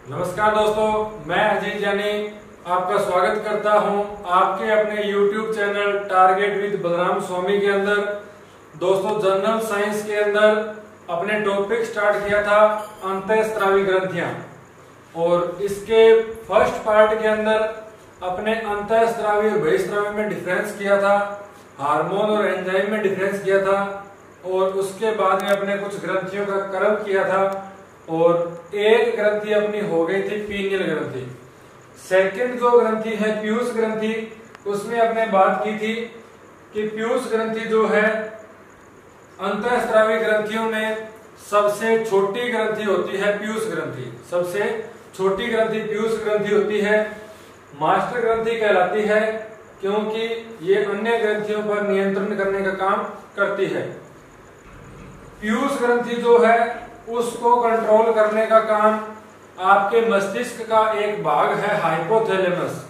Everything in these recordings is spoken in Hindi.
नमस्कार दोस्तों, मैं अजीज जानी आपका स्वागत करता हूं आपके अपने YouTube channel target with Balram Swami के अंदर। दोस्तों, जनरल साइंस के अंदर अपने टॉपिक स्टार्ट किया था अंतःस्रावी ग्रंथियां, और इसके फर्स्ट पार्ट के अंदर अपने अंतःस्रावी और बहिःस्रावी में डिफरेंस किया था, हार्मोन और एंजाइम में डिफरेंस किया था, और उसके बाद में अपने कुछ ग्रंथियों का कर्म किया था, और एक ग्रंथि अपनी हो गई थी पीनियल ग्रंथि। सेकंड जो ग्रंथि है पीयूष ग्रंथि, उसमें अपने बात की थी कि पीयूष ग्रंथि जो है अंतःस्रावी ग्रंथियों में सबसे छोटी ग्रंथि होती है पीयूष ग्रंथि। सबसे छोटी ग्रंथि पीयूष ग्रंथि होती है, मास्टर ग्रंथि कहलाती है क्योंकि ये अन्य ग्रंथियों पर नियंत्रण करने का काम करती है। पीयूष ग्रंथि जो है उसको कंट्रोल करने का काम आपके मस्तिष्क का एक भाग है हाइपोथैलेमस,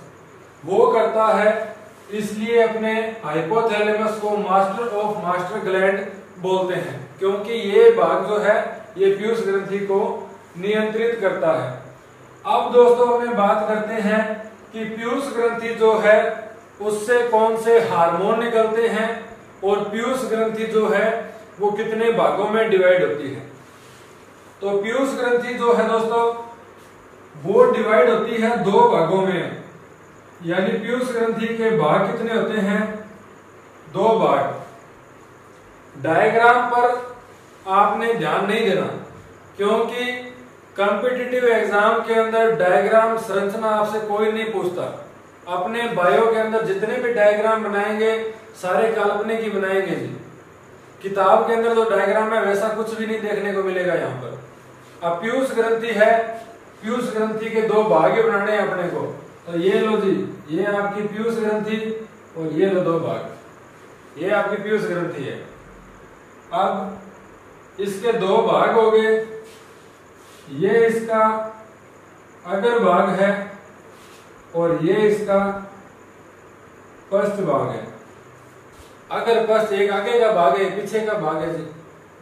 वो करता है। इसलिए अपने हाइपोथैलेमस को मास्टर ऑफ मास्टर ग्लैंड बोलते हैं, क्योंकि ये भाग जो है ये पीयूष ग्रंथि को नियंत्रित करता है। अब दोस्तों अपने बात करते हैं कि पीयूष ग्रंथि जो है उससे कौन से हार्मोन निकलते हैं, और पीयूष ग्रंथि जो है वो कितने भागों में डिवाइड होती है। तो पीयूष ग्रंथि जो है दोस्तों वो डिवाइड होती है दो भागों में, यानी पीयूष ग्रंथि के भाग कितने होते हैं? दो भाग। डायग्राम पर आपने ध्यान नहीं देना, क्योंकि कॉम्पिटिटिव एग्जाम के अंदर डायग्राम संरचना आपसे कोई नहीं पूछता। अपने बायो के अंदर जितने भी डायग्राम बनाएंगे सारे काल्पनिक ही बनाएंगे जी। किताब के अंदर जो डायग्राम है वैसा कुछ भी नहीं देखने को मिलेगा यहाँ पर। अब पीयूष ग्रंथि है, पीयूष ग्रंथि के दो भाग बनाने हैं अपने को। तो ये लो जी, ये आपकी पीयूष ग्रंथि, और ये लो दो भाग, ये आपकी पीयूष ग्रंथि है। अब इसके दो भाग हो गए, ये इसका अग्र भाग है और ये इसका पश्च भाग है। अगर पश्च एक आगे का भाग है, पीछे का भाग है जी,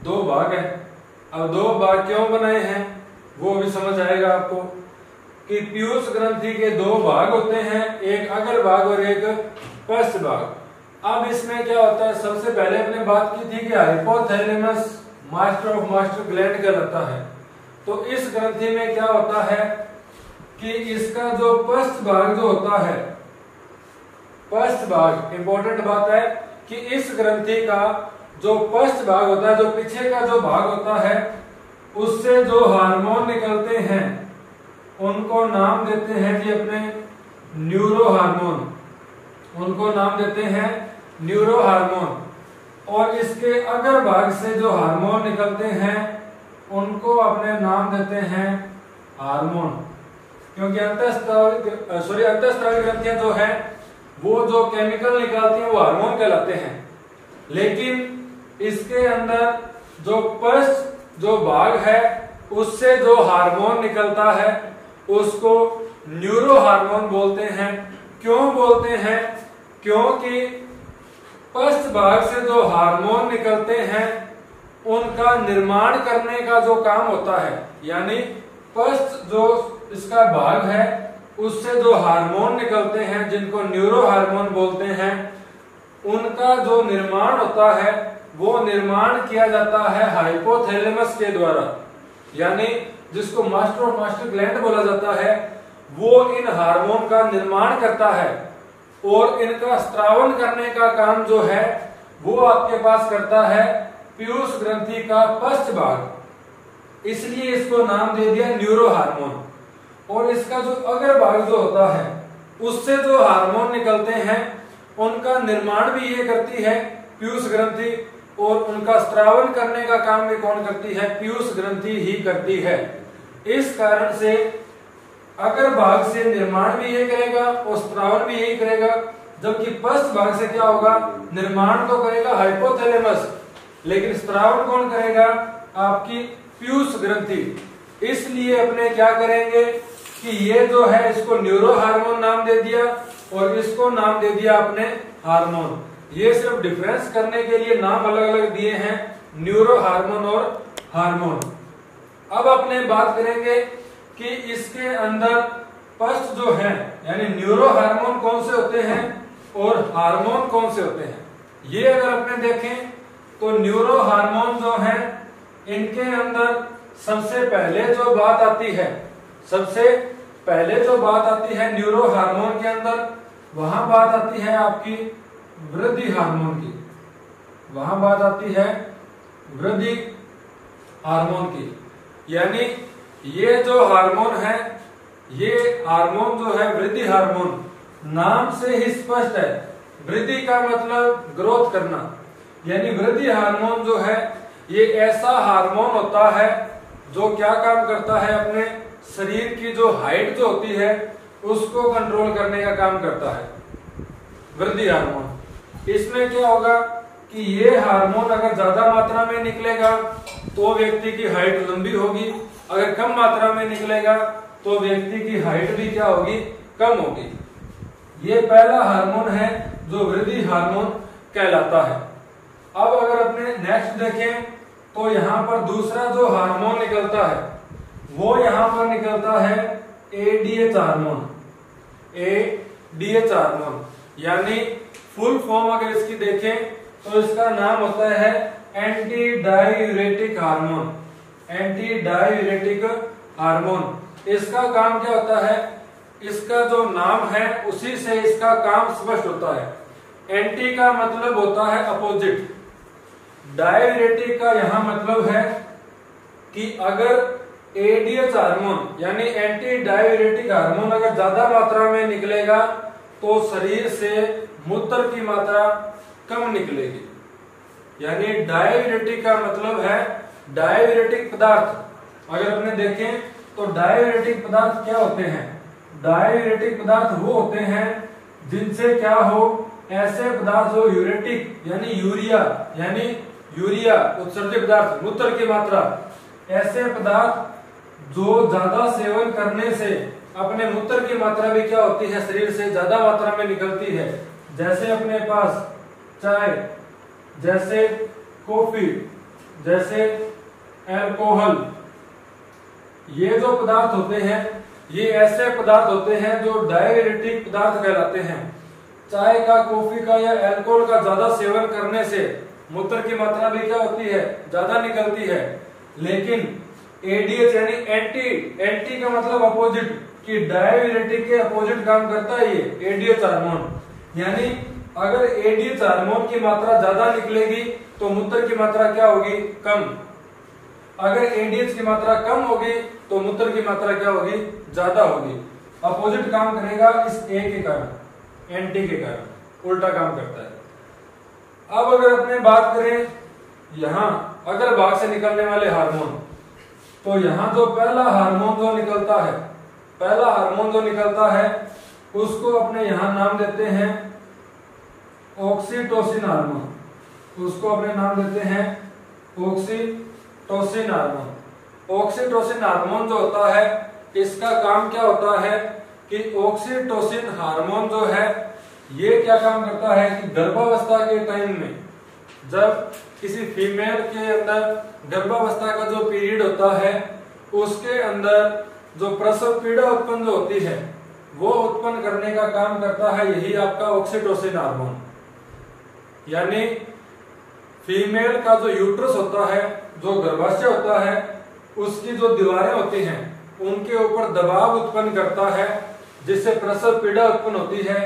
दो भाग है। अब दो भाग क्यों बनाए हैं वो भी समझ आएगा आपको कि पीयूष ग्रंथि के दो भाग होते हैं, एक अग्र भाग और एक पश्च भाग। अब इसमें क्या होता है, सबसे पहले अपने बात की थी कि hypothalamus master of master gland कहलाता है। तो इस ग्रंथि में क्या होता है कि इसका जो पश्च भाग जो होता है, पश्च भाग इंपॉर्टेंट बात है कि इस ग्रंथि का जो पश्च भाग होता है, जो पीछे का जो भाग होता है, उससे जो हार्मोन निकलते हैं उनको नाम देते हैं कि अपने न्यूरो हार्मोन, उनको नाम देते हैं न्यूरो हार्मोन। और इसके अग्र भाग से जो हार्मोन निकलते हैं उनको अपने नाम देते हैं हार्मोन, क्योंकि अंतःस्रावी ग्रंथियां जो है वो जो केमिकल निकालती हैं वो हार्मोन कहलाते हैं। लेकिन इसके अंदर जो पश्च जो भाग है उससे जो हार्मोन निकलता है उसको न्यूरो हार्मोन बोलते हैं। क्यों बोलते हैं? क्योंकि पश्च भाग से जो हार्मोन निकलते हैं उनका निर्माण करने का जो काम होता है, यानी पश्च जो इसका भाग है उससे जो हार्मोन निकलते हैं जिनको न्यूरो हार्मोन बोलते हैं, उनका जो निर्माण होता है वो निर्माण किया जाता है हाइपोथैलेमस के द्वारा, यानी जिसको मास्टर ऑफ मास्टर ग्लैंड बोला जाता है, वो इन हार्मोन का निर्माण करता है। और इनका स्त्रावन करने का काम जो है वो आपके पास करता है पीयूष ग्रंथि का पश्च भाग, इसलिए इसको नाम दे दिया न्यूरो हार्मोन। और इसका जो अग्र भाग जो होता है उससे जो हार्मोन निकलते हैं उनका निर्माण भी ये करती है पीयूष ग्रंथि, और उनका स्त्रावन करने का काम भी कौन करती है? पीयूष ग्रंथि ही करती है। इस कारण से अग्र भाग से निर्माण भी ये करेगा और स्त्रावन भी यही करेगा, जबकि पश्च भाग से क्या होगा? निर्माण तो करेगा हाइपोथैलेमस, लेकिन स्त्रावन कौन करेगा? आपकी पीयूष ग्रंथि। इसलिए अपने क्या करेंगे कि ये जो है इसको न्यूरो हार्मोन नाम दे दिया और इसको नाम दे दिया अपने हार्मोन। ये सिर्फ डिफरेंस करने के लिए नाम अलग अलग दिए हैं, न्यूरो हार्मोन और हार्मोन। अब अपने बात करेंगे कि इसके अंदर पश्च जो है यानी न्यूरो हार्मोन कौन से होते हैं और हार्मोन कौन से होते हैं। ये अगर अपने देखें तो न्यूरो हार्मोन जो है इनके अंदर सबसे पहले जो बात आती है, सबसे पहले जो बात आती है न्यूरो हार्मोन के अंदर, वहां बात आती है आपकी वृद्धि हार्मोन की, वहां बात आती है वृद्धि हार्मोन की। यानी ये जो हार्मोन है, ये हार्मोन जो है वृद्धि हार्मोन, नाम से ही स्पष्ट है, वृद्धि का मतलब ग्रोथ करना। यानी वृद्धि हार्मोन जो है ये ऐसा हार्मोन होता है जो क्या काम करता है, अपने शरीर की जो हाइट जो होती है उसको कंट्रोल करने का काम करता है वृद्धि हार्मोन। इसमें क्या होगा कि ये हार्मोन अगर ज्यादा मात्रा में निकलेगा तो व्यक्ति की हाइट लंबी होगी, अगर कम मात्रा में निकलेगा तो व्यक्ति की हाइट भी क्या होगी, कम होगी। ये पहला हार्मोन है जो वृद्धि हार्मोन कहलाता है। अब अगर अपने नेक्स्ट देखें तो यहाँ पर दूसरा जो हार्मोन निकलता है वो यहाँ पर निकलता है एडीएच हार्मोन। एडीएच हार्मोन यानी फुल फॉर्म अगर इसकी देखें तो इसका नाम होता है anti diuretic hormone. Anti diuretic hormone, इसका काम क्या होता है, इसका जो नाम है उसी से इसका काम स्पष्ट होता है। एंटी का मतलब होता है अपोजिट, डाययूरेटिक का यहां मतलब है कि अगर एडीएच हार्मोन यानी एंटी डाययूरेटिक हार्मोन अगर ज्यादा मात्रा में निकलेगा तो शरीर से मूत्र की मात्रा कम निकलेगी। यानी डाययूरेटिक का मतलब है डाययूरेटिक पदार्थ। अगर अपने देखें तो डाययूरेटिक पदार्थ क्या होते हैं, डाययूरेटिक पदार्थ वो होते हैं जिनसे क्या हो, ऐसे पदार्थ जो यूरेटिक यानी यूरिया उत्सर्जित पदार्थ, मूत्र की मात्रा, ऐसे पदार्थ जो ज्यादा सेवन करने से अपने मूत्र की मात्रा भी क्या होती है, शरीर से ज्यादा मात्रा में निकलती है। जैसे अपने पास चाय, जैसे कॉफी, जैसे अल्कोहल, ये जो पदार्थ होते हैं ये ऐसे पदार्थ होते हैं जो डाययूरेटिक पदार्थ कहलाते हैं। चाय का, कॉफी का या अल्कोहल का ज्यादा सेवन करने से मूत्र की मात्रा भी क्या होती है, ज्यादा निकलती है। लेकिन एडीएच यानी एंटी का मतलब अपोजिट, कि डाययूरेटिक के अपोजिट काम करता है ये एडीएच हार्मोन। यानी अगर एडीएच हार्मोन की मात्रा ज्यादा निकलेगी तो मूत्र की मात्रा क्या होगी, कम। अगर एडीएच की मात्रा कम होगी तो मूत्र की मात्रा क्या होगी, ज्यादा होगी। अपोजिट काम करेगा इस ए के कारण, एंटी के कारण उल्टा काम करता है। अब अगर अपने बात करें यहां अगर भाग से निकलने वाले हार्मोन, तो यहां जो पहला हार्मोन जो निकलता है, पहला हार्मोन जो निकलता है उसको अपने यहां नाम देते हैं ऑक्सीटोसिन हार्मोन। उसको अपने नाम देते हैं ऑक्सीटोसिन हार्मोन। ऑक्सीटोसिन हार्मोन जो होता है इसका काम क्या होता है कि ऑक्सीटोसिन हार्मोन जो है ये क्या काम करता है कि गर्भावस्था के टाइम में जब किसी फीमेल के अंदर गर्भावस्था का जो पीरियड होता है उसके अंदर जो प्रसव पीड़ा उत्पन्न जो होती है वो उत्पन्न करने का काम करता है यही आपका ऑक्सीटोसिन हार्मोन। यानी फीमेल का जो यूट्रस होता है, जो गर्भाशय होता है, उसकी जो दीवारें होती हैं उनके ऊपर दबाव उत्पन्न करता है जिससे प्रसव पीड़ा उत्पन्न होती है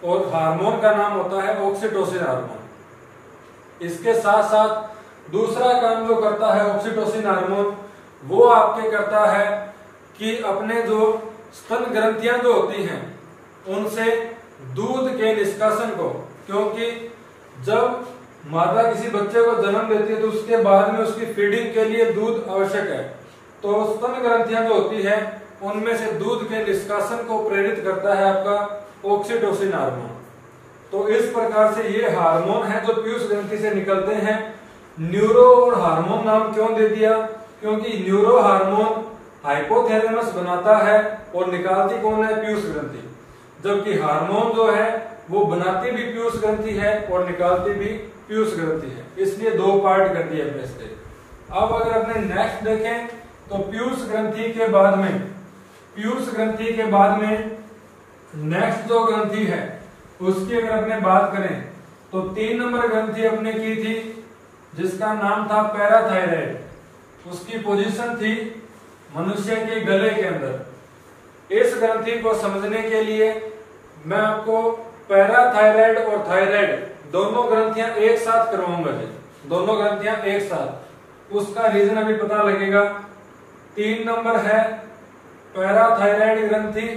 और हार्मोन का नाम होता है ऑक्सीटोसिन हार्मोन। इसके साथ साथ दूसरा काम जो करता है ऑक्सीटोसिन हार्मोन वो आपके करता है कि अपने जो स्तन ग्रंथियां जो होती हैं उनसे दूध के निष्कासन को, क्योंकि जब माता किसी बच्चे को जन्म देती है तो उसके बाद में उसकी फीडिंग के लिए दूध आवश्यक है, तो स्तन ग्रंथियां जो होती है उनमें से दूध के निष्कासन को प्रेरित करता है आपका ऑक्सीटोसिन हार्मोन। तो इस प्रकार से ये हार्मोन है जो पीयूष ग्रंथि से निकलते हैं। न्यूरो और हार्मोन नाम क्यों दे दिया, क्योंकि न्यूरो हार्मोन हाइपोथैलेमस बनाता है और निकालती कौन है, पीयूष ग्रंथि, जबकि हार्मोन जो है वो बनाती भी पीयूष ग्रंथि है और निकालती भी पीयूष ग्रंथि है। इसलिए दो पार्ट कर दिए अपने से। अब अगर अपने नेक्स्ट देखें तो पीयूष ग्रंथि के बाद में नेक्स्ट जो ग्रंथि है उसकी अगर अपने बात करें तो 3 नंबर ग्रंथि अपने की थी जिसका नाम था पैराथायराइड। उसकी पोजीशन थी मनुष्य के गले के अंदर। इस ग्रंथि को समझने के लिए मैं आपको पैराथायराइड और थायराइड दोनों ग्रंथियां एक साथ करवाऊंगा जी, दोनों ग्रंथियां एक साथ। उसका रीजन अभी पता लगेगा। 3 नंबर है पैराथायराइड ग्रंथि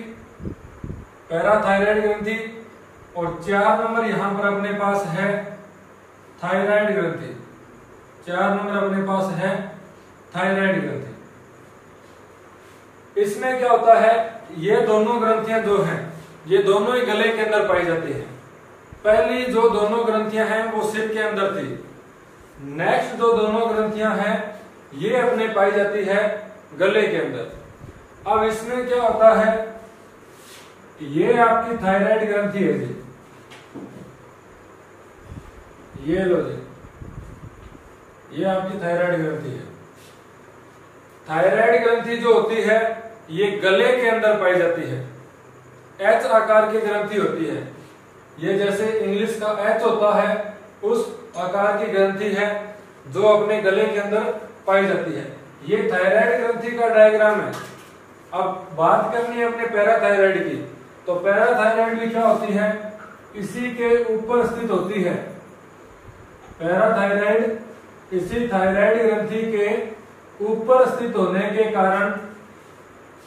और 4 नंबर यहां पर अपने पास है थायराइड ग्रंथि। 4 नंबर अपने पास है थायराइड ग्रंथि। इसमें क्या होता है, ये दोनों ग्रंथियां जो हैं ये दोनों ही गले के अंदर पाई जाती हैं। पहली जो दोनों ग्रंथियां हैं वो सिर के अंदर थी। नेक्स्ट जो दोनों ग्रंथियां हैं ये अपने पाई जाती है गले के अंदर। अब इसमें क्या होता है, ये आपकी थायराइड ग्रंथि है जी, ये लो जी, ये आपकी थायराइड ग्रंथि है। थायराइड ग्रंथि जो होती है ये गले के अंदर पाई जाती है। एच आकार की ग्रंथि होती है, ये जैसे इंग्लिश का एच होता है उस आकार की ग्रंथि है जो अपने गले के अंदर पाई जाती है। ये थायराइड ग्रंथि का डायग्राम है। अब बात करनी है अपने पैराथायराइड की, तो पैराथायराइड भी क्या होती है, इसी के ऊपर स्थित होती है। पैराथायराइड इसी थायराइड ग्रंथि के ऊपर स्थित होने के कारण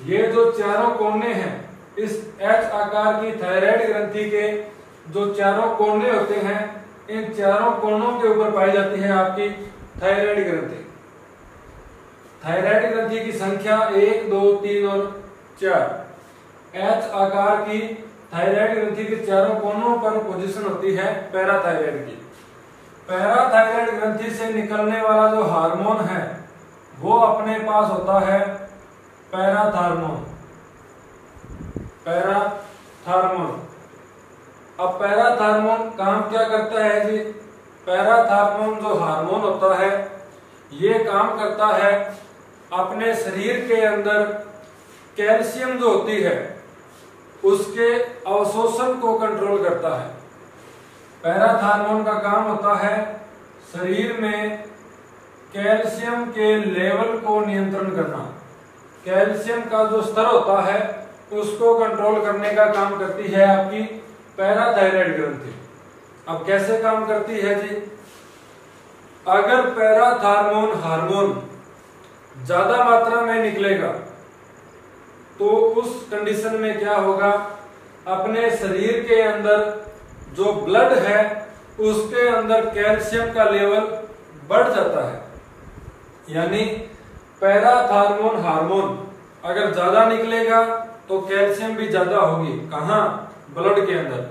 ये जो चारों कोने हैं इस एच आकार की थायराइड ग्रंथि के जो चारों कोने होते हैं इन चारों कोनों के ऊपर पाई जाती है आपकी थायराइड ग्रंथि। थायराइड ग्रंथि की संख्या 1, 2, 3 और 4। एच आकार की थायराइड ग्रंथि के चारों कोनों पर पोजीशन होती है पैराथायराइड की। पैराथायराइड ग्रंथि से निकलने वाला जो हार्मोन है वो अपने पास होता है पैराथार्मोन। अब पैराथार्मोन काम क्या करता है जी, पैराथार्मोन जो हार्मोन होता है ये काम करता है अपने शरीर के अंदर कैल्शियम जो होती है उसके अवशोषण को कंट्रोल करता है। पैराथार्मोन का काम होता है शरीर में कैल्शियम के लेवल को नियंत्रण करना। कैल्शियम का जो स्तर होता है उसको कंट्रोल करने का काम करती है आपकी पैराथायराइड ग्रंथि। अब कैसे काम करती है जी, अगर पैराथार्मोन हार्मोन ज्यादा मात्रा में निकलेगा तो उस कंडीशन में क्या होगा, अपने शरीर के अंदर जो ब्लड है उसके अंदर कैल्शियम का लेवल बढ़ जाता है। यानी पैराथार्मोन हार्मोन अगर ज्यादा निकलेगा तो कैल्शियम भी ज्यादा होगी, कहां, ब्लड के अंदर।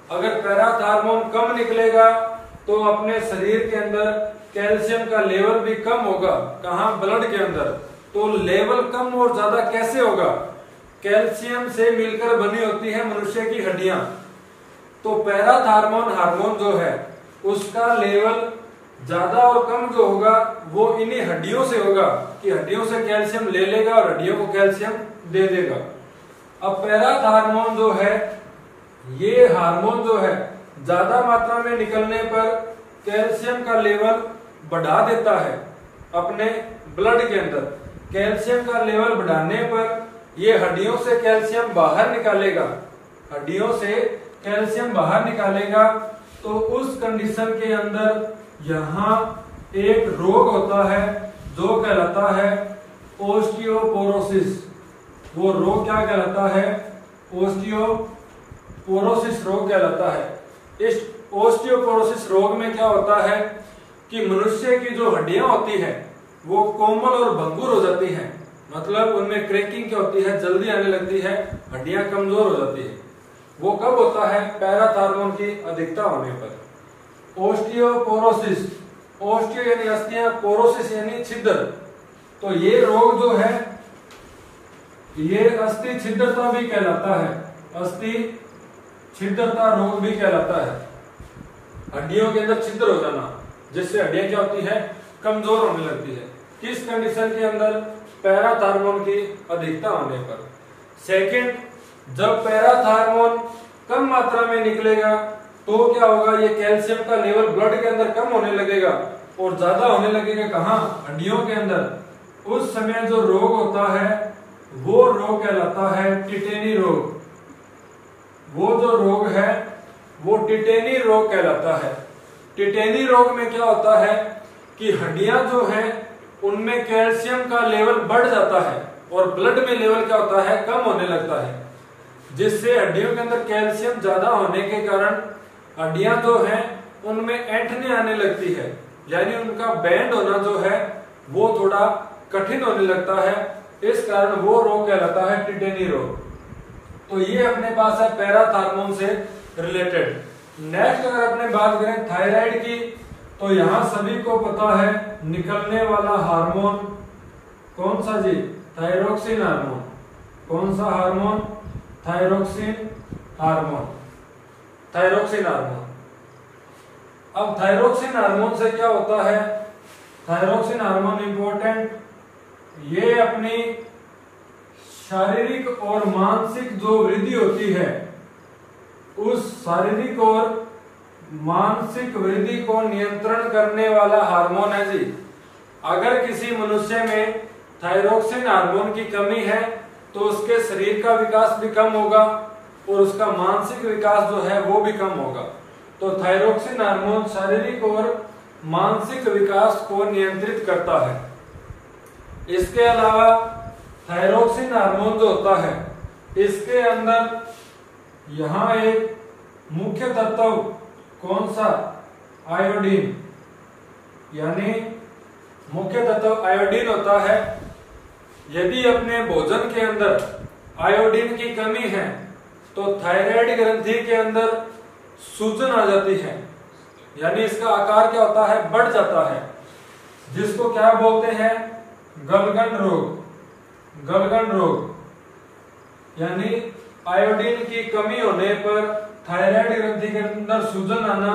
अगर पैराथार्मोन कम निकलेगा तो अपने शरीर के अंदर कैल्शियम का लेवल भी कम होगा, कहां, ब्लड के अंदर। तो लेवल कम और ज्यादा कैसे होगा, कैल्शियम से मिलकर बनी होती है मनुष्य की हड्डियां। तो पैराथार्मोन हार्मोन जो है उसका लेवल ज्यादा और कम जो होगा वो इन्हीं हड्डियों से होगा कि हड्डियों से कैल्शियम ले लेगा और हड्डियों को कैल्शियम दे देगा। अब पैराथार्मोन जो है ये हार्मोन जो है ज्यादा मात्रा में निकलने पर कैल्शियम का लेवल बढ़ा देता है अपने ब्लड के अंदर। कैल्शियम का लेवल बढ़ाने पर ये हड्डियों से कैल्शियम बाहर निकालेगा, हड्डियों से कैल्शियम बाहर निकालेगा। तो उस कंडीशन के अंदर यहाँ एक रोग होता है जो कहलाता है ओस्टियोपोरोसिस। वो रोग क्या कहलाता है, ओस्टियोपोरोसिस रोग कहलाता है। इस ओस्टियोपोरोसिस रोग में क्या होता है कि मनुष्य की जो हड्डियां होती है वो कोमल और भंगुर हो जाती हैं, मतलब उनमें क्रैकिंग क्या होती है, जल्दी आने लगती है, हड्डियां कमजोर हो जाती है। वो कब होता है, पैराथार्मोन की अधिकता होने पर। ओस्टियोपोरोसिस, ओस्टियो यानी अस्थियां, पोरोसिस यानी छिद्र। तो ये रोग जो है ये अस्थि छिद्रता भी कहलाता है, अस्थि छिद्रता रोग भी कहलाता है। हड्डियों के अंदर छिद्र हो जाना जिससे हड्डियां क्या होती है, कमजोर होने लगती है। किस कंडीशन के अंदर, पैराथार्मोन की अधिकता होने पर। सेकंड, जब पैराथार्मोन कम मात्रा में निकलेगा तो क्या होगा, ये कैल्शियम का लेवल ब्लड के अंदर कम होने लगेगा और ज्यादा होने लगेगा कहाँ, हड्डियों के अंदर। उस समय जो रोग होता है वो रोग कहलाता है टिटेनी रोग। वो जो रोग है वो टिटेनी रोग कहलाता है। टिटेनी रोग में क्या होता है कि हड्डियां जो है उनमें कैल्शियम का लेवल बढ़ जाता है और ब्लड में लेवल क्या होता है, कम होने लगता है, जिससे हड्डियों के अंदर कैल्शियम ज्यादा होने के कारण हड्डियां जो हैं उनमें ऐंठने आने लगती है, यानी उनका बैंड होना जो है वो थोड़ा कठिन होने लगता है। इस कारण वो रोग कहलाता है टिटेनी रोग। तो ये अपने पास है पैराथार्मोन से रिलेटेड। नेक्स्ट अगर अपने बात करें थायराइड की, तो यहां सभी को पता है निकलने वाला हार्मोन कौन सा जी, थायरोक्सिन हार्मोन। कौन सा hormone, thyroxine hormone. Thyroxine hormone. अब थायरोक्सिन हार्मोन से क्या होता है, थायरोक्सिन हार्मोन इंपॉर्टेंट, ये अपनी शारीरिक और मानसिक जो वृद्धि होती है उस शारीरिक और मानसिक वृद्धि को नियंत्रण करने वाला हार्मोन है जी। अगर किसी मनुष्य में थायरोक्सिन हार्मोन की कमी है तो उसके शरीर का विकास भी कम होगा और उसका मानसिक विकास जो है वो भी कम होगा। तो थायरोक्सिन हार्मोन शारीरिक और मानसिक विकास को नियंत्रित करता है। इसके अलावा थायरोक्सिन हार्मोन जो होता है इसके अंदर यहां एक मुख्य तत्व कौन सा, आयोडीन, यानी मुख्य तत्व आयोडीन होता है। यदि अपने भोजन के अंदर आयोडीन की कमी है तो थायराइड ग्रंथि के अंदर सूजन आ जाती है, यानी इसका आकार क्या होता है, बढ़ जाता है, जिसको क्या बोलते हैं, गलगन रोग। गलगन रोग यानी आयोडीन की कमी होने पर थायराइड ग्रंथि के अंदर सूजन आना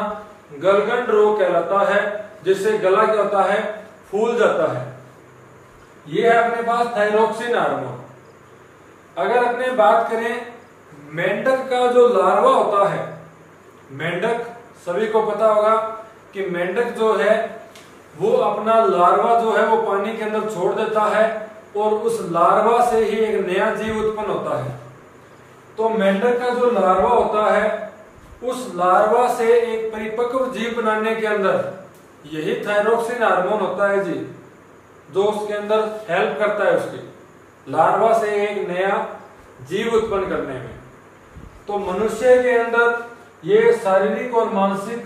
गलगन रोग कहलाता है, जिससे गला क्या होता है, फूल जाता है। ये है अपने पास थायरोक्सिन हार्मोन। अगर अपने बात करें मेंढक का जो लार्वा होता है, मेंढक सभी को पता होगा कि मेंढक जो है वो अपना लार्वा जो है वो पानी के अंदर छोड़ देता है और उस लार्वा से ही एक नया जीव उत्पन्न होता है। तो मेंढक का जो लार्वा होता है उस लार्वा से एक परिपक्व जीव बनाने के अंदर यही थायरोक्सिन हार्मोन होता है जी, जो उसके अंदर हेल्प करता है उसकी लार्वा से एक नया जीव उत्पन्न करने में। तो मनुष्य के अंदर ये शारीरिक और मानसिक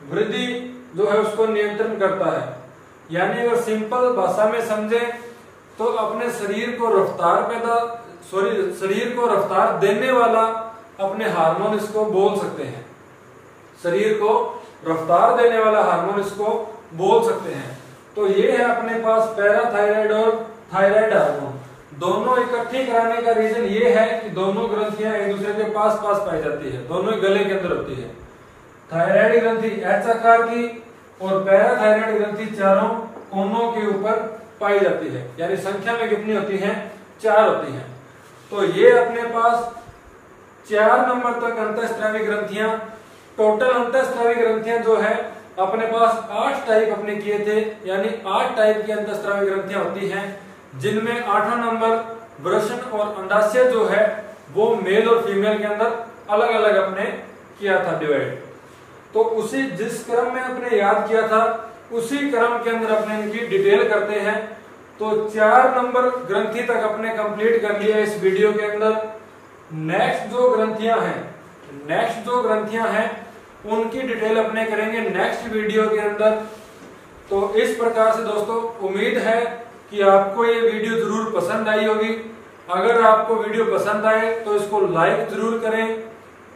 वृद्धि जो है उसको नियंत्रण करता है। यानी अगर सिंपल भाषा में समझे तो अपने शरीर को रफ्तार देने वाला अपने हार्मोन इसको बोल सकते हैं। शरीर को रफ्तार देने वाला हार्मोन इसको बोल सकते हैं। तो ये है अपने पास पैराथायराइड और थायराइड हार्मोन। दोनों इकट्ठी कराने का रीजन ये है कि दोनों ग्रंथियां एक दूसरे के पास पास पाई जाती है, दोनों ही गले के अंदर होती है। थायराइड ग्रंथि एच आकार की और पैराथायराइड ग्रंथि चारों कोनों के ऊपर पाई जाती है, यानी संख्या में कितनी होती है, 4 होती हैं। तो ये अपने पास 4 नंबर तक अंतःस्रावी ग्रंथियां, टोटल अंतःस्रावी ग्रंथियां जो है अपने पास 8 टाइप अपने किए थे, यानी 8 टाइप की अंतःस्रावी ग्रंथियां होती हैं, जिनमें 8वां नंबर वृषण और अंडाशय जो है वो मेल और फीमेल के अंदर अलग अलग अपने किया था डिवाइड। तो उसी जिस क्रम में अपने याद किया था उसी क्रम के अंदर अपने इनकी डिटेल करते हैं। तो 4 नंबर ग्रंथि तक अपने कंप्लीट कर लिया इस वीडियो के अंदर। नेक्स्ट जो ग्रंथियां हैं उनकी डिटेल अपने करेंगे नेक्स्ट वीडियो के अंदर। तो इस प्रकार से दोस्तों उम्मीद है कि आपको ये वीडियो जरूर पसंद आई होगी। अगर आपको वीडियो पसंद आए तो इसको लाइक जरूर करें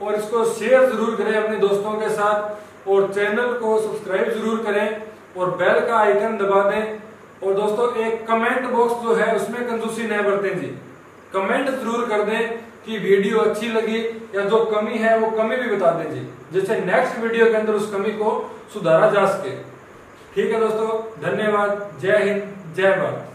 और इसको शेयर जरूर करें अपने दोस्तों के साथ, और चैनल को सब्सक्राइब जरूर करें और बेल का आइकन दबा दें। और दोस्तों एक कमेंट बॉक्स जो है उसमें कंजूसी न बरतें जी, कमेंट जरूर कर दें कि वीडियो अच्छी लगी या जो कमी है वो कमी भी बता दें जी, जिससे नेक्स्ट वीडियो के अंदर उस कमी को सुधारा जा सके। ठीक है दोस्तों, धन्यवाद। जय हिंद, जय भारत।